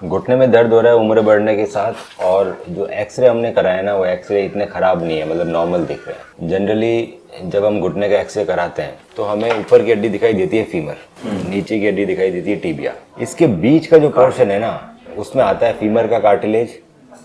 घुटने में दर्द हो रहा है उम्र बढ़ने के साथ, और जो एक्सरे हमने कराया ना वो एक्सरे इतने ख़राब नहीं है, मतलब नॉर्मल दिख रहे हैं। जनरली जब हम घुटने का एक्सरे कराते हैं तो हमें ऊपर की हड्डी दिखाई देती है फीमर, नीचे की हड्डी दिखाई देती है टिबिया। इसके बीच का जो पोर्शन है ना उसमें आता है फीमर का कार्टिलेज,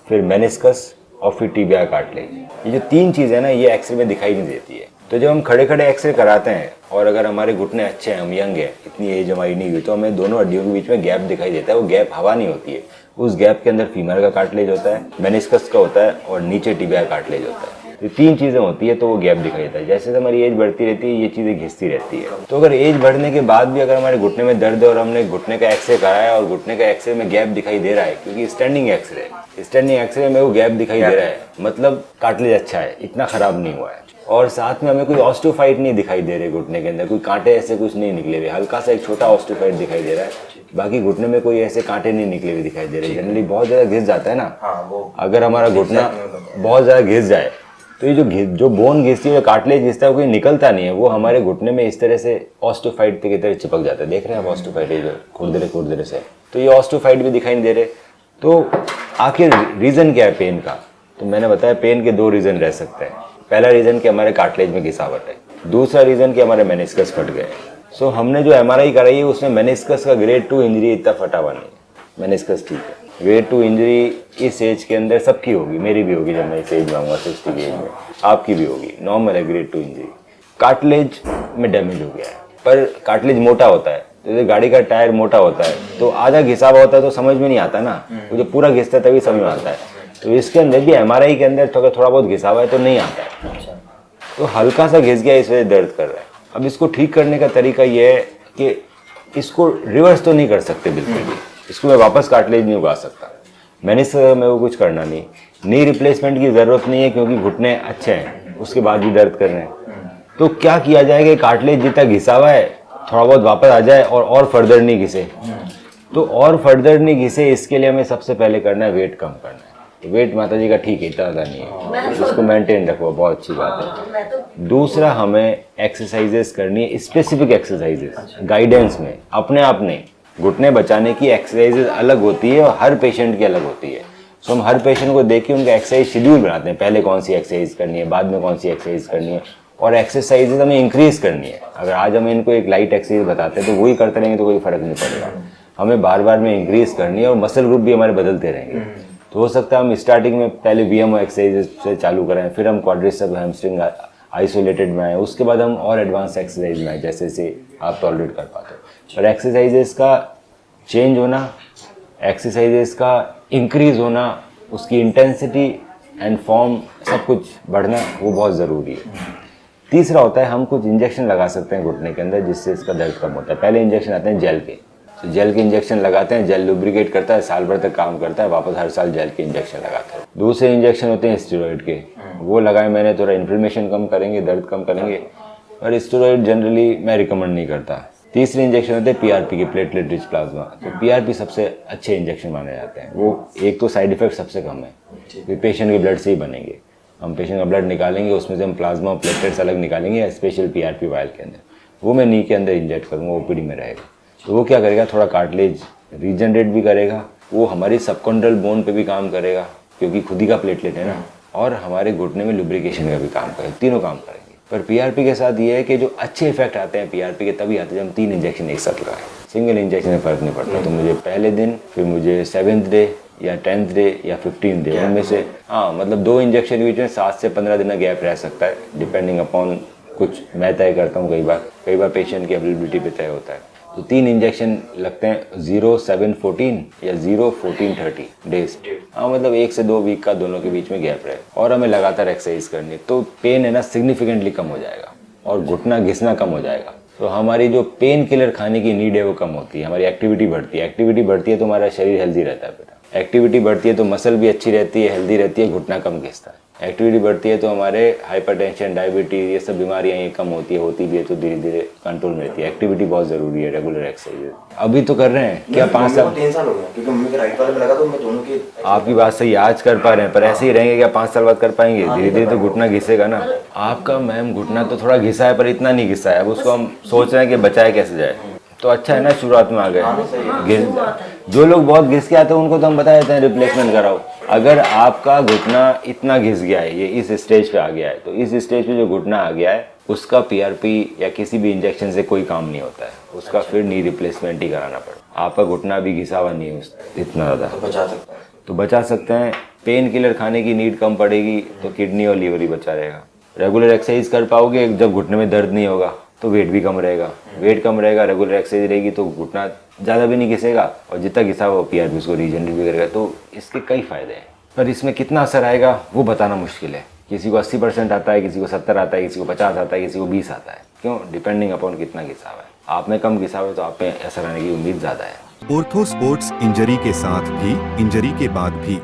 फिर मेनिस्कस और फिर टिबिया का कार्टिलेज। ये जो तीन चीज़ें हैं ना ये एक्सरे में दिखाई नहीं देती है। तो जब हम खड़े खड़े एक्सरे कराते हैं और अगर हमारे घुटने अच्छे हैं, हम यंग हैं, इतनी एज हमारी नहीं हुई, तो हमें दोनों हड्डियों के बीच में गैप दिखाई देता है। वो गैप हवा नहीं होती है, उस गैप के अंदर फीमर का कार्टिलेज होता है, मेनिस्कस का होता है और नीचे टिबिया का कार्टिलेज होता है। तो तीन चीज़ें होती है तो वो गैप दिखाई देता है। जैसे हमारी एज बढ़ती रहती है ये चीज़ें घिसती रहती है। तो अगर एज बढ़ने के बाद भी अगर हमारे घुटने में दर्द है और हमने घुटने का एक्सरे कराया और घुटने का एक्सरे में गैप दिखाई दे रहा है, क्योंकि स्टैंडिंग एक्सरे है, स्टैंडिंग एक्सरे में वो गैप दिखाई दे रहा है, मतलब कार्टिलेज अच्छा है, इतना खराब नहीं हुआ है। और साथ में हमें कोई ऑस्टियोफाइट नहीं दिखाई दे रहे घुटने के अंदर, कोई कांटे ऐसे कुछ नहीं निकले हुए, हल्का सा एक छोटा ऑस्टियोफाइट दिखाई दे रहा है, बाकी घुटने में कोई ऐसे कांटे नहीं निकले हुए दिखाई दे रहे। जनरली बहुत ज़्यादा घिस जाता है ना, अगर हमारा घुटना बहुत ज़्यादा घिस जाए तो ये जो बोन घिसती है, कार्टिलेज घिसता है, वो कोई निकलता नहीं है, वो हमारे घुटने में इस तरह से ऑस्टियोफाइट की तरह चिपक जाता है। देख रहे हैं आप ऑस्टियोफाइट जो खुरदरे से, तो ये ऑस्टियोफाइट भी दिखाई नहीं दे रहे। तो आखिर रीज़न क्या है पेन का? तो मैंने बताया पेन के दो रीज़न रह सकते हैं। पहला रीज़न कि हमारे कार्टिलेज में घिसावट है, दूसरा रीज़न कि हमारे मेनिस्कस फट गए। सो हमने जो MRI कराई है उसमें मेनिस्कस का ग्रेड 2 इंजरी इतना फटा हुआ नहीं, मेनिस्कस ठीक है। ग्रेड 2 इंजरी इस एज के अंदर सबकी होगी, मेरी भी होगी जब मैं इस एज में आऊँगा 60 की एज में, आपकी भी होगी, नॉर्मल है ग्रेड 2 इंजरी। कार्टिलेज में डैमेज हो गया है, पर कार्टिलेज मोटा होता है, जैसे गाड़ी का टायर मोटा होता है तो आधा घिसा हुआ होता है तो समझ में नहीं आता ना, वो जो पूरा घिसता है तभी समझ में आता है। तो इसके अंदर भी MRI के अंदर थोड़ा बहुत घिसा हुआ है तो नहीं आता है, तो हल्का सा घिस गया इस वजह से दर्द कर रहा है। अब इसको ठीक करने का तरीका ये है कि इसको रिवर्स तो नहीं कर सकते बिल्कुल भी, इसको मैं वापस कार्टिलेज नहीं उगा सकता, मेनिस्कस में वो कुछ करना नहीं, नी रिप्लेसमेंट की ज़रूरत नहीं है क्योंकि घुटने अच्छे हैं, उसके बाद भी दर्द कर रहे हैं। तो क्या किया जाए कि कार्टिलेज जितना घिसा हुआ है थोड़ा बहुत वापस आ जाए और फर्दर नहीं घिसे। तो और फर्दर नहीं घिसे इसके लिए हमें सबसे पहले करना है वेट कम करना है। वेट माता जी का ठीक है, इतना ज़्यादा नहीं है, उसको मेंटेन रखो, बहुत अच्छी बात है। दूसरा हमें एक्सरसाइजेस करनी है, स्पेसिफिक एक्सरसाइजेस गाइडेंस में, अपने आप नहीं। घुटने बचाने की एक्सरसाइजेस अलग होती है और हर पेशेंट की अलग होती है। सो हम हर पेशेंट को देख के उनका एक्सरसाइज शेड्यूल बनाते हैं, पहले कौन सी एक्सरसाइज करनी है, बाद में कौन सी एक्सरसाइज करनी है, और एक्सरसाइजेज हमें इंक्रीज करनी है। अगर आज हम इनको एक लाइट एक्सरसाइज बताते हैं तो वही करते रहेंगे तो कोई फर्क नहीं पड़ेगा, हमें बार बार में इंक्रीज करनी है और मसल ग्रुप भी हमारे बदलते रहेंगे। तो हो सकता है हम स्टार्टिंग में पहले VMO एक्सरसाइज से चालू करें, फिर हम क्वाड्रिसेप हैमस्ट्रिंग आइसोलेटेड में आए, उसके बाद हम और एडवांस एक्सरसाइज में आए जैसे से आप टॉलरेट कर पाते हो। पर एक्सरसाइजेस का चेंज होना, एक्सरसाइजेस का इंक्रीज होना, उसकी इंटेंसिटी एंड फॉर्म सब कुछ बढ़ना वो बहुत ज़रूरी है। तीसरा होता है हम कुछ इंजेक्शन लगा सकते हैं घुटने के अंदर जिससे इसका दर्द कम होता है। पहले इंजेक्शन आते हैं जेल के, तो जेल के इंजेक्शन लगाते हैं, जेल लुब्रिकेट करता है, साल भर तक काम करता है, वापस हर साल जेल के इंजेक्शन लगाते हैं। दूसरे इंजेक्शन होते हैं स्टेरॉइड के, वो लगाए मैंने, थोड़ा इन्फ्लेमेशन कम करेंगे, दर्द कम करेंगे, और स्टेरॉइड जनरली मैं रिकमेंड नहीं करता। तीसरे इंजेक्शन होते हैं PRP के, प्लेटलेट रिच प्लाज्मा। तो PRP सबसे अच्छे इंजेक्शन माने जाते हैं। वो एक तो साइड इफेक्ट सबसे कम है, तो पेशेंट के ब्लड से ही बनेंगे, हम पेशेंट का ब्लड निकालेंगे, उसमें से हम प्लाज्मा और प्लेटलेट्स अलग निकालेंगे स्पेशल PRP वायल के अंदर, वो मैं नी के अंदर इंजेक्ट करूँगा, OPD में रहेगा। तो वो क्या करेगा, थोड़ा कार्टिलेज रीजनरेट भी करेगा, वो हमारी सबकॉन्ड्रल बोन पे भी काम करेगा क्योंकि खुद ही का प्लेटलेट है ना, और हमारे घुटने में लुब्रिकेशन का भी काम करेगा, तीनों काम करेंगे। पर PRP के साथ ये है कि जो अच्छे इफेक्ट आते हैं PRP के तभी आते हैं जब हम 3 इंजेक्शन एक साथ लगाएं। सिंगल इंजेक्शन में फ़र्क नहीं पड़ता, तो मुझे पहले दिन, फिर मुझे 7th डे या 10th डे या 15th डे, उनमें से मतलब 2 इंजेक्शन बीच में 7 से 15 दिन का गैप रह सकता है, डिपेंडिंग अपॉन कुछ मैं तय करता हूँ, कई बार पेशेंट की अवेलेबिलिटी पे तय होता है। तो 3 इंजेक्शन लगते हैं, 0, 7, 14 या 0, 14, 30 डेज। मतलब 1 से 2 वीक का दोनों के बीच में गैप रहे, और हमें लगातार एक्सरसाइज करनी, तो पेन है ना सिग्निफिकेंटली कम हो जाएगा और घुटना घिसना कम हो जाएगा। तो हमारी जो पेन किलर खाने की नीड है वो कम होती है, हमारी एक्टिविटी बढ़ती है। एक्टिविटी बढ़ती है तो हमारा शरीर हेल्दी रहता है बेटा, एक्टिविटी बढ़ती है तो मसल भी अच्छी रहती है, हेल्दी रहती है, घुटना कम घिसता है। एक्टिविटी बढ़ती है तो हमारे हाइपरटेंशन, डायबिटीज, ये सब बीमारियां ये कम होती भी है तो धीरे धीरे कंट्रोल में रहती है। एक्टिविटी बहुत जरूरी है, रेगुलर एक्सरसाइज। अभी तो कर रहे हैं क्या, 5 साल 3 साल हो गए, क्योंकि मम्मी के राइट वाले में लगा तो मैं दोनों की। आपकी बात सही, आज कर पा रहे हैं, पर ऐसे ही रहेंगे क्या 5 साल बाद कर पाएंगे? धीरे धीरे तो घुटना घिसेगा ना। आपका मैम घुटना तो थोड़ा घिसा है पर इतना नहीं घिसा है, अब उसको हम सोच रहे हैं कि बचाए कैसे जाए। तो अच्छा है ना, शुरुआत में आ गए। हाँ, सही है। घिस जो लोग बहुत घिस के आते हैं उनको तो हम बता देते हैं रिप्लेसमेंट कराओ। अगर आपका घुटना इतना घिस गया है, ये इस स्टेज पे आ गया है, तो इस स्टेज पे जो घुटना आ गया है उसका पीआरपी या किसी भी इंजेक्शन से कोई काम नहीं होता है, उसका फिर नी रिप्लेसमेंट ही कराना पड़ता। आपका घुटना भी घिसा हुआ नहीं है इतना ज़्यादा, तो बचा सकता है। तो बचा सकते हैं। पेन किलर खाने की नीड कम पड़ेगी तो किडनी और लीवर ही बचा रहेगा। रेगुलर एक्सरसाइज कर पाओगे, जब घुटने में दर्द नहीं होगा तो वेट भी कम रहेगा। वेट कम रहेगा, रेगुलर एक्सरसाइज रहेगी तो घुटना ज़्यादा भी नहीं घिसेगा, और जितना घिसा हुआ पीआरपी उसको रीजनरेट भी करेगा। तो इसके कई फ़ायदे हैं, पर इसमें कितना असर आएगा वो बताना मुश्किल है। किसी को 80% आता है, किसी को 70 आता है, किसी को 50 आता है, किसी को 20 आता है। क्यों? डिपेंडिंग अपॉन कितना घिसा हुआ है। आप में कम घिसा हुआ है तो आप में असर आने की उम्मीद ज़्यादा है। ऑर्थो स्पोर्ट्स इंजरी के साथ भी, इंजरी के बाद भी